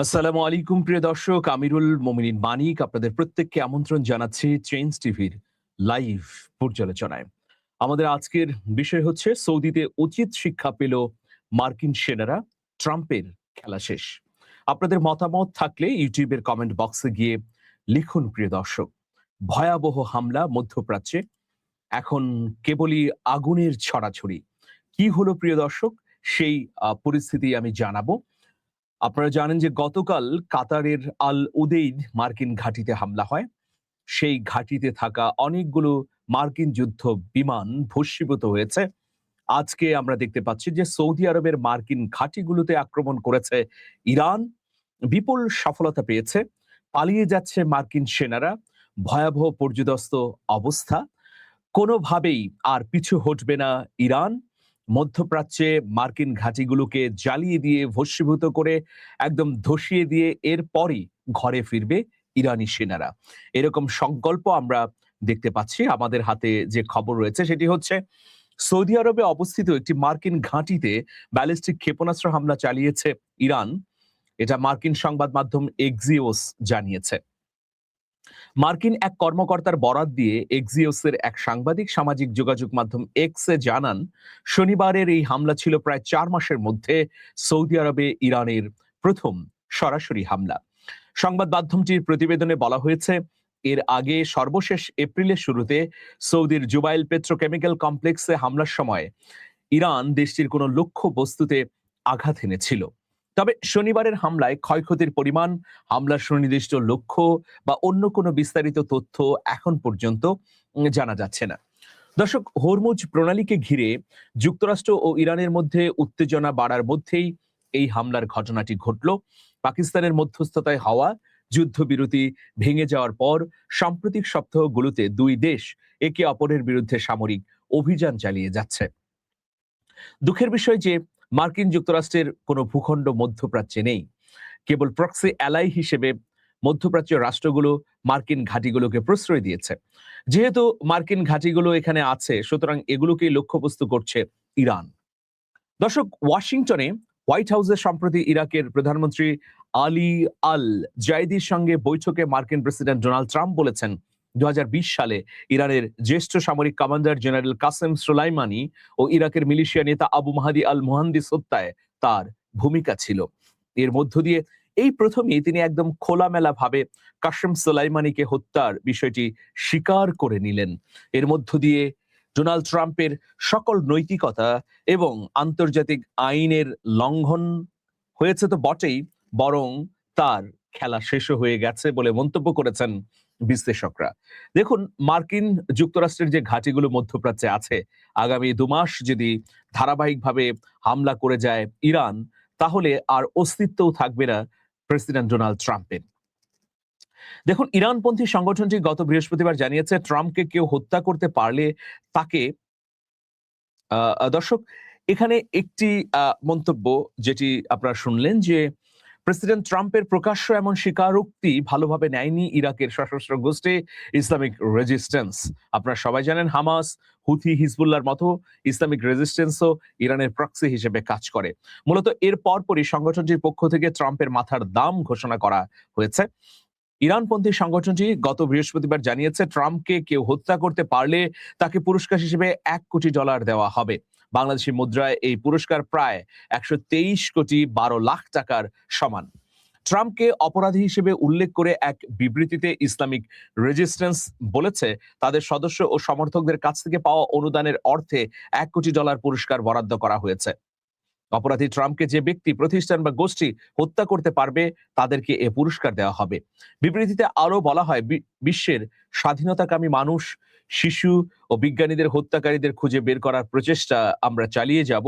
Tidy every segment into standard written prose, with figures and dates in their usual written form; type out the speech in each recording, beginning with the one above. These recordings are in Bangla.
আসসালামু আলাইকুম প্রিয় দর্শক, আমিরুল মোমিনিন মানিক আপনাদের প্রত্যেককে আমন্ত্রণ জানাচ্ছি চেঞ্জ টিভির লাইভ পর্যালোচনায়। আমাদের আজকের বিষয় হচ্ছে সৌদিতে উচিত শিক্ষা পেল মার্কিন সেনারা, ট্রাম্পের খেলা শেষ। আপনাদের মতামত থাকলে ইউটিউবের কমেন্ট বক্সে গিয়ে লিখুন প্রিয় দর্শক। ভয়াবহ হামলা মধ্যপ্রাচ্যে, এখন কেবলই আগুনের ছড়াছড়ি। কি হলো প্রিয় দর্শক, সেই পরিস্থিতি আমি জানাবো। আপনারা জানেন যে গতকাল কাতারের আল উদেইদ মার্কিন ঘাঁটিতে হামলা হয়। সেই ঘাঁটিতে থাকা অনেকগুলো মার্কিন যুদ্ধ বিমান ভস্মীভূত হয়েছে। আজকে আমরা দেখতে পাচ্ছি যে সৌদি আরবের মার্কিন ঘাঁটিগুলোতে আক্রমণ করেছে ইরান, বিপুল সফলতা পেয়েছে। পালিয়ে যাচ্ছে মার্কিন সেনারা, ভয়াবহ পর্যুদস্ত অবস্থা। কোনোভাবেই আর পিছু হটবে না ইরান। মধ্যপ্রাচ্যে মার্কিন ঘাঁটিগুলোকে জ্বালিয়ে দিয়ে ভস্মীভূত করে একদম ধসিয়ে দিয়ে এরপরই ঘরে ফিরবে ইরানি সেনারা। এরকম সংকল্প আমরা দেখতে পাচ্ছি। আমাদের হাতে যে খবর রয়েছে সেটি হচ্ছে সৌদি আরবে অবস্থিত একটি মার্কিন ঘাঁটিতে ব্যালিস্টিক ক্ষেপণাস্ত্র হামলা চালিয়েছে ইরান। এটা মার্কিন সংবাদ মাধ্যম এক্সিওস জানিয়েছে। মার্কিন এক কর্মকর্তার বরাত দিয়ে এক্সিওসের এক সাংবাদিক সামাজিক যোগাযোগ মাধ্যম এক্সে জানান, শনিবারের এই হামলা ছিল প্রায় 4 মাসের মধ্যে সৌদি আরবে ইরানের প্রথম সরাসরি হামলা। সংবাদ মাধ্যমটির প্রতিবেদনে বলা হয়েছে, এর আগে সর্বশেষ এপ্রিলের শুরুতে সৌদির জুবাইল পেট্রোকেমিক্যাল কমপ্লেক্সে হামলার সময় ইরান দেশটির কোনো লক্ষ্য বস্তুতে আঘাত এনেছিল। তবে শনিবারের হামলায় ক্ষয়ক্ষতির পরিমাণ, হামলার সুনির্দিষ্ট লক্ষ্য বা অন্য কোনো বিস্তারিত তথ্য এখন পর্যন্ত জানা যাচ্ছে না। দর্শক, হরমুজ প্রণালীকে ঘিরে যুক্তরাষ্ট্র ও ইরানের মধ্যে উত্তেজনা বাড়ার মধ্যেই এই হামলার ঘটনাটি ঘটল। পাকিস্তানের মধ্যস্থতায় হওয়া যুদ্ধবিরতি ভেঙে যাওয়ার পর সাম্প্রতিক সপ্তাহগুলোতে দুই দেশ একে অপরের বিরুদ্ধে সামরিক অভিযান চালিয়ে যাচ্ছে। দুঃখের বিষয় যে মার্কিন যুক্তরাষ্ট্রের কোনো ভূখণ্ড মধ্যপ্রাচ্যে নেই। কেবল প্রক্সি অ্যালাই হিসেবে মধ্যপ্রাচ্যের রাষ্ট্রগুলো মার্কিন ঘাঁটিগুলোকে প্রশ্রয় দিয়েছে। যেহেতু মার্কিন ঘাঁটিগুলো এখানে আছে, সুতরাং এগুলোকেই লক্ষ্যবস্তু করছে ইরান। দর্শক, ওয়াশিংটনে হোয়াইট হাউসে সম্প্রতি ইরাকের প্রধানমন্ত্রী আলী আল জাইদির সঙ্গে বৈঠকে মার্কিন প্রেসিডেন্ট ডোনাল্ড ট্রাম্প বলেছেন, 2020 সালে ইরানের জ্যেষ্ঠ সামরিক কমান্ডার জেনারেল কাসেম সোলাইমানি ও ইরাকের মিলিশিয়া নেতা আবু মাহাদি আল মুহান্দিস হত্যায় তার ভূমিকা ছিল। এর মধ্য দিয়ে এই প্রথমেই তিনি একদম খোলামেলা ভাবে কাসেম সোলাইমানিকে হত্যার বিষয়টি স্বীকার করে নিলেন। এর মধ্য দিয়ে ডোনাল্ড ট্রাম্পের সকল নৈতিকতা এবং আন্তর্জাতিক আইনের লঙ্ঘন হয়েছে তো বটেই, বরং তার খেলা শেষ হয়ে গেছে বলে মন্তব্য করেছেন বিশ্লেষকরা। দেখুন, মার্কিন যুক্তরাষ্ট্রের যে ঘাঁটিগুলো মধ্যপ্রাচ্যে আছে, আগামী 2 মাস যদি ধারাবাহিকভাবে হামলা করে যায় ইরান, তাহলে আর অস্তিত্বও থাকবে না প্রেসিডেন্ট ডোনাল্ড ট্রাম্পের। দেখুন, ইরানপন্থী সংগঠনটি গত বৃহস্পতিবার জানিয়েছে, ট্রাম্পকে কেউ হত্যা করতে পারলে তাকে দর্শক, এখানে একটি মন্তব্য যেটি আপনারা শুনলেন যে প্রেসিডেন্ট ট্রাম্পের প্রকাশ্য এমন স্বীকারোক্তি ভালোভাবে নেয়নি ইরাকের সশস্ত্র গোষ্ঠী ইসলামিক রেজিস্ট্যান্স। আপনারা সবাই জানেন, হামাস, হুথি, হিজবুল্লাহর মতো ইসলামিক রেজিস্ট্যান্সও ইরানের প্রক্সি হিসেবে কাজ করে। মূলত এর পরপরই সংগঠনটির পক্ষ থেকে ট্রাম্পের মাথার দাম ঘোষণা করা হয়েছে। ইরানপন্থী সংগঠনটি গত বৃহস্পতিবার জানিয়েছে, ট্রাম্পকে কেউ হত্যা করতে পারলে তাকে পুরস্কার হিসেবে $1 কোটি দেওয়া হবে। বাংলাদেশি মুদ্রায় এই পুরস্কার প্রায় 123,12,00,000 টাকার সমান। ট্রাম্পকে অপরাধী হিসেবে উল্লেখ করে এক বিবৃতিতে ইসলামিক রেজিস্ট্যান্স বলেছে, তাদের সদস্য ও সমর্থকদের কাছ থেকে পাওয়া অনুদানের অর্থে $1 কোটি পুরস্কার বরাদ্দ করা হয়েছে। অপরাধী ট্রাম্পকে যে ব্যক্তি, প্রতিষ্ঠান বা গোষ্ঠী হত্যা করতে পারবে তাদেরকে এ পুরস্কার দেওয়া হবে। বিবৃতিতে আরো বলা হয়, বিশ্বের স্বাধীনতাকামী মানুষ, শিশু ও বিজ্ঞানীদের হত্যাকারীদের খুঁজে বের করার প্রচেষ্টা আমরা চালিয়ে যাব।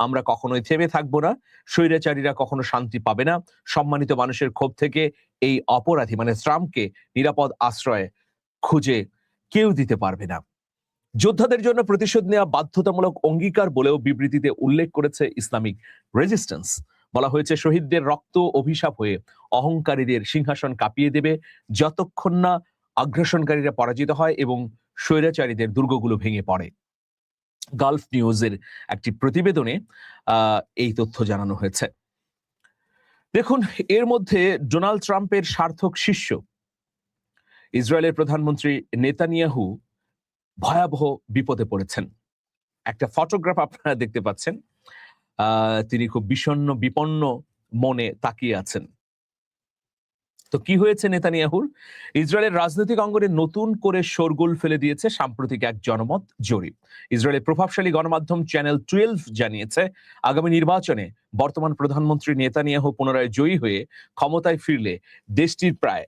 আমরা কখনোই থেমে থাকবো না। স্বৈরাচারীরা কখনো শান্তি পাবে না। সম্মানিত মানুষের ক্ষোভ থেকে এই অপরাধী মানে ট্রাম্পকে নিরাপদ আশ্রয় খুঁজে কেউ দিতে পারবে না। যোদ্ধাদের জন্য প্রতিশোধ নেওয়া বাধ্যতামূলক অঙ্গীকার বলেও বিবৃতিতে উল্লেখ করেছে ইসলামিক রেজিস্ট্যান্স। বলা হয়েছে, শহীদদের রক্ত অভিশাপ হয়ে অহংকারীদের সিংহাসন কাঁপিয়ে দেবে যতক্ষণ না আগ্রাসনকারীরা পরাজিত হয় এবং স্বৈরাচারীদের দুর্গগুলো ভেঙে পড়ে। গালফ নিউজের একটি প্রতিবেদনে এই তথ্য জানানো হয়েছে। দেখুন, এর মধ্যে ডোনাল্ড ট্রাম্পের সার্থক শিষ্য ইসরায়েলের প্রধানমন্ত্রী নেতানিয়াহু ভয়াবহ বিপদে পড়েছেন। একটা ফটোগ্রাফ আপনারা দেখতে পাচ্ছেন। তিনি খুব বিষণ্ণ বিপন্ন মনে তাকিয়ে আছেন। তো কি হয়েছে নেতানিয়াহুর? ইসরায়েলের রাজনৈতিক অঙ্গনে নতুন করে শোরগোল ফেলে দিয়েছে সাম্প্রতিক এক জনমত জরিপ। ইসরায়েলের প্রভাবশালী গণমাধ্যম চ্যানেল 12 জানিয়েছে, আগামী নির্বাচনে বর্তমান প্রধানমন্ত্রী নেতানিয়াহু পুনরায় জয়ী হয়ে ক্ষমতায় ফিরলে দেশটির প্রায়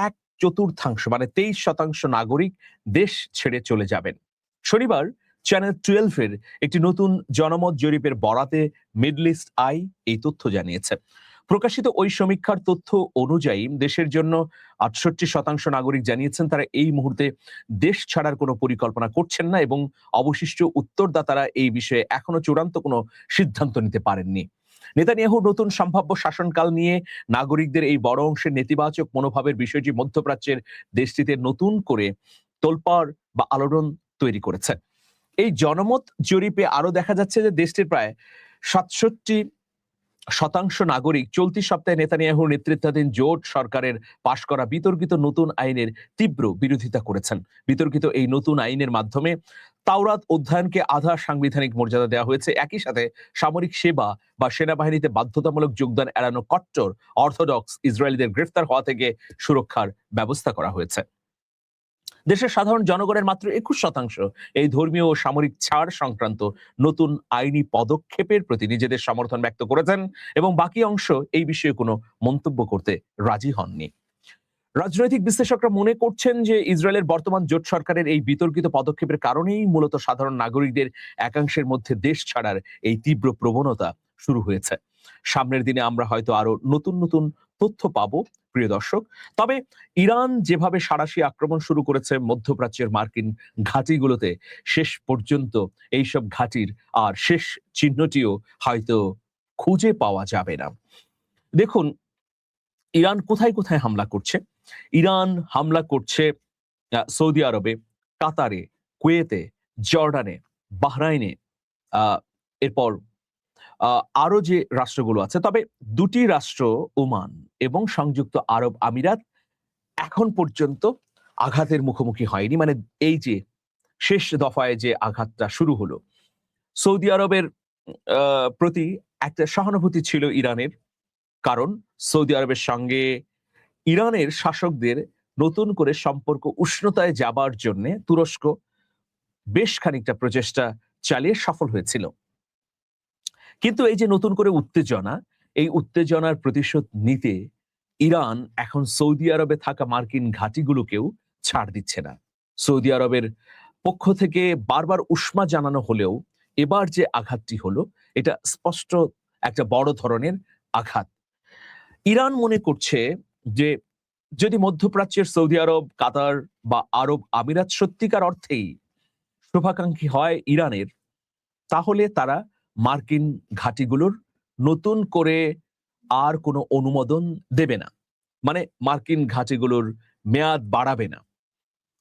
1/4 মানে 23% নাগরিক দেশ ছেড়ে চলে যাবেন। শনিবার চ্যানেল 12 এর একটি নতুন জনমত জরিপের বরাতে মিডল ইস্ট আই এই তথ্য জানিয়েছে। প্রকাশিত ওই সমীক্ষার তথ্য অনুযায়ী দেশের জন্য 68% নাগরিক জানিয়েছেন তারা এই মুহূর্তে দেশ ছাড়ার কোনো পরিকল্পনা করছেন না, এবং অবশিষ্ট উত্তরদাতারা এই বিষয়ে এখনো চূড়ান্ত কোনো সিদ্ধান্ত নিতে পারেননি। নেতানিয়াহুর নতুন সম্ভাব্য শাসনকাল নিয়ে নাগরিকদের এই বড় অংশের নেতিবাচক মনোভাবের বিষয়টি মধ্যপ্রাচ্যের দেশটিতে নতুন করে তোলপাড় বা আলোড়ন তৈরি করেছে। এই জনমত জরিপে আরো দেখা যাচ্ছে যে দেশটির প্রায় 67% নাগরিক চলতি সপ্তাহে নেতানিয়াহুর নেতৃত্বাধীন জোট সরকারের পাশ করা বিতর্কিত নতুন আইনের তীব্র বিরোধিতা করেছেন। বিতর্কিত এই নতুন আইনের মাধ্যমে তাওরাত অধ্যয়নকে আধা সাংবিধানিক মর্যাদা দেওয়া হয়েছে। একই সাথে সামরিক সেবা বা সেনাবাহিনীতে বাধ্যতামূলক যোগদান এড়ানো কট্টর অর্থোডক্স ইসরায়েলিদের গ্রেফতার হওয়া থেকে সুরক্ষার ব্যবস্থা করা হয়েছে। দেশের সাধারণ জনগণের মাত্র 21% এই ধর্মীয় ও সামরিক ছাড় সংক্রান্ত নতুন আইনি পদক্ষেপের প্রতি নিজেদের সমর্থন ব্যক্ত করেছেন, এবং বাকি অংশ এই বিষয়ে কোনো মন্তব্য করতে রাজি হননি। রাজনৈতিক বিশ্লেষকরা মনে করছেন যে ইসরায়েলের বর্তমান জোট সরকারের এই বিতর্কিত পদক্ষেপের কারণেই মূলত সাধারণ নাগরিকদের একাংশের মধ্যে দেশ ছাড়ার এই তীব্র প্রবণতা শুরু হয়েছে। সামনের দিনে আমরা হয়তো আরো নতুন নতুন তথ্য পাবো, প্রিয় দর্শক। তবে ইরান যেভাবে সাঁড়াশি আক্রমণ শুরু করেছে মধ্যপ্রাচ্যের মার্কিন ঘাঁটিগুলোতে, শেষ পর্যন্ত এইসব ঘাঁটির আর শেষ চিহ্নটিও হয়তো খুঁজে পাওয়া যাবে না। দেখুন, ইরান কোথায় কোথায় হামলা করছে। ইরান হামলা করছে সৌদি আরবে, কাতারে, কুয়েতে, জর্ডানে, বাহরাইনে, এরপর আরো যে রাষ্ট্রগুলো আছে, তবে দুটি রাষ্ট্র ওমান এবং সংযুক্ত আরব আমিরাত এখন পর্যন্ত আঘাতের মুখোমুখি হয়নি। মানে এই যে শেষ দফায় যে আঘাতটা শুরু হলো, সৌদি আরবের প্রতি একটা সহানুভূতি ছিল ইরানের, কারণ সৌদি আরবের সঙ্গে ইরানের শাসকদের নতুন করে সম্পর্ক উষ্ণতায় যাবার জন্য তুরস্ক বেশ খানিকটা প্রচেষ্টা চালিয়ে সফল হয়েছিল। কিন্তু এই যে নতুন করে উত্তেজনা, এই উত্তেজনার প্রতিশোধ নিতে ইরান এখন সৌদি আরবে থাকা মার্কিন ঘাঁটিগুলোকেও ছাড় দিচ্ছে না। সৌদি আরবের পক্ষ থেকে বারবার উষ্মা জানানো হলেও এবার যে আঘাতটি হলো, এটা স্পষ্ট একটা বড় ধরনের আঘাত। ইরান মনে করছে যে যদি মধ্যপ্রাচ্যের সৌদি আরব, কাতার বা আরব আমিরাত সত্যিকার অর্থেই শুভাকাঙ্ক্ষী হয় ইরানের, তাহলে তারা মার্কিন ঘাঁটিগুলোর নতুন করে আর কোনো অনুমোদন দেবে না। মানে মার্কিন ঘাঁটিগুলোর মেয়াদ বাড়াবে না।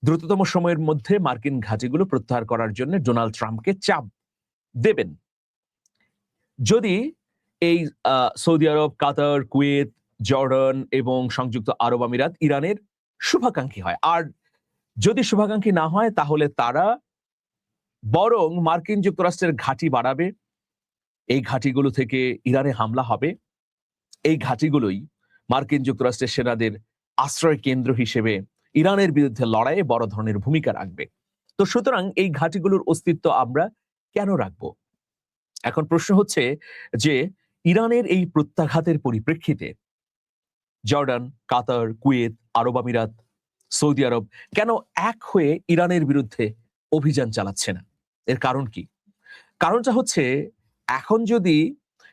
দ্রুততম সময়ের মধ্যে মার্কিন ঘাঁটিগুলো প্রত্যাহার করার জন্য ডোনাল্ড ট্রাম্পকে চাপ দেবেন। যদি এই সৌদি আরব, কাতার, কুয়েত, জর্ডান এবং সংযুক্ত আরব আমিরাত ইরানের শুভাকাঙ্ক্ষী হয়, আর যদি শুভাকাঙ্ক্ষী না হয়, তাহলে তারা বরং মার্কিন যুক্তরাষ্ট্রের ঘাঁটি বাড়াবে। এই ঘাঁটিগুলো থেকে ইরানে হামলা হবে। এই ঘাঁটিগুলোই মার্কিন যুক্তরাষ্ট্রের সেনাদের আশ্রয় কেন্দ্র হিসেবে ইরানের বিরুদ্ধে লড়াইয়ে বড় ধরনের ভূমিকা রাখবে। তো সুতরাং এই ঘাঁটিগুলোর অস্তিত্ব আমরা কেন রাখবো? এখন প্রশ্ন হচ্ছে যে ইরানের এই প্রত্যাঘাতের পরিপ্রেক্ষিতে জর্ডান, কাতার, কুয়েত, আরব আমিরাত, সৌদি আরব কেন এক হয়ে ইরানের বিরুদ্ধে অভিযান চালাচ্ছে না? এর কারণ কি? কারণটা হচ্ছে, এখন যদি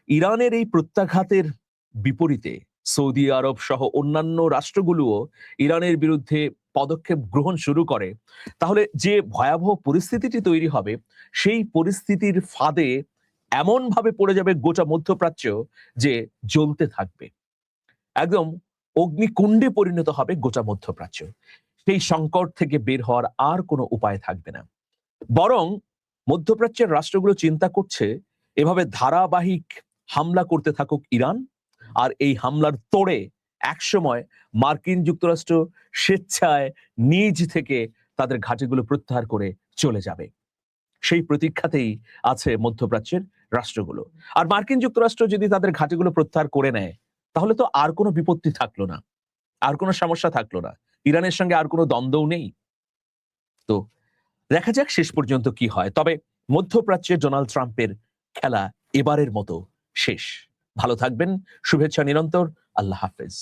ইরানের এই প্রত্যাঘাতের বিপরীতে সৌদি আরব সহ অন্যান্য রাষ্ট্রগুলোও ইরানের বিরুদ্ধে পদক্ষেপ গ্রহণ শুরু করে, তাহলে যে ভয়াবহ পরিস্থিতিটি তৈরি হবে, সেই পরিস্থিতির ফাঁদে এমন ভাবে পড়ে যাবে গোটা মধ্যপ্রাচ্য যে জ্বলতে থাকবে, একদম অগ্নিকুণ্ডে পরিণত হবে গোটা মধ্যপ্রাচ্য। সেই সংকট থেকে বের হওয়ার আর কোনো উপায় থাকবে না। বরং মধ্যপ্রাচ্যের রাষ্ট্রগুলো চিন্তা করছে, এভাবে ধারাবাহিক হামলা করতে থাকুক ইরান, আর এই হামলার তোড়ে একসময় মার্কিন যুক্তরাষ্ট্র স্বেচ্ছায় নিজ থেকে তাদের ঘাঁটিগুলো প্রত্যাহার করে চলে যাবে। সেই প্রতীক্ষাতেই আছে মধ্যপ্রাচ্যের রাষ্ট্রগুলো। আর মার্কিন যুক্তরাষ্ট্র যদি তাদের ঘাঁটিগুলো প্রত্যাহার করে নেয়, তাহলে তো আর কোনো বিপত্তি থাকলো না, আর কোনো সমস্যা থাকলো না, ইরানের সঙ্গে আর কোনো দ্বন্দ্বও নেই। তো দেখা যাক শেষ পর্যন্ত কি হয়। তবে মধ্যপ্রাচ্যে ডোনাল্ড ট্রাম্পের খেলা এবারের মতো শেষ। ভালো থাকবেন, শুভেচ্ছা নিরন্তর। আল্লাহ হাফেজ।